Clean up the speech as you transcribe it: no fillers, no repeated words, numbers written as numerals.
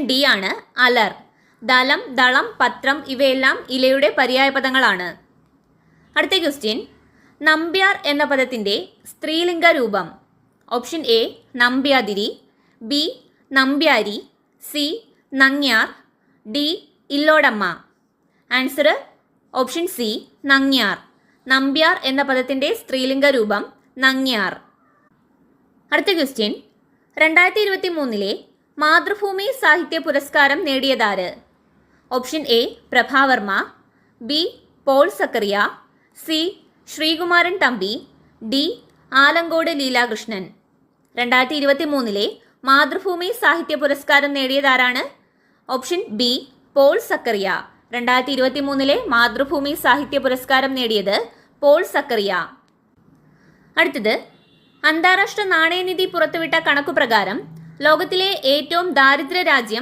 D ആണ് അലർ. ദലം, ദളം, പത്രം ഇവയെല്ലാം ഇലയുടെ പര്യായപദങ്ങളാണ്. അടുത്ത ക്വസ്റ്റ്യൻ, നമ്പ്യാർ എന്ന പദത്തിൻ്റെ സ്ത്രീലിംഗ രൂപം. ഓപ്ഷൻ എ നമ്പ്യാതിരി, ബി നമ്പ്യാരി, സി നങ്ങ്യാർ, ഡി ഇല്ലോടമ്മ. ആൻസർ ഓപ്ഷൻ സി നങ്ങ്യാർ. നമ്പ്യാർ എന്ന പദത്തിൻ്റെ സ്ത്രീലിംഗ രൂപം നങ്ങ്യാർ. അടുത്ത ക്വസ്റ്റ്യൻ, 2023 മാതൃഭൂമി സാഹിത്യ പുരസ്കാരം നേടിയതാര്? Option A Prabha Varma, B Paul Zacharia, C Sreekumaran Thampi, D Alankode Leelakrishnan. 2023 Mathrubhumi സാഹിത്യ പുരസ്കാരം നേടിയതാരാണ്? Option B Paul Zacharia. 2023 മാതൃഭൂമി സാഹിത്യ പുരസ്കാരം നേടിയത് പോൾ സക്കറിയ. അടുത്തത്, അന്താരാഷ്ട്ര നാണയനിധി പുറത്തുവിട്ട കണക്കുപ്രകാരം ലോകത്തിലെ ഏറ്റവും ദാരിദ്ര്യ രാജ്യം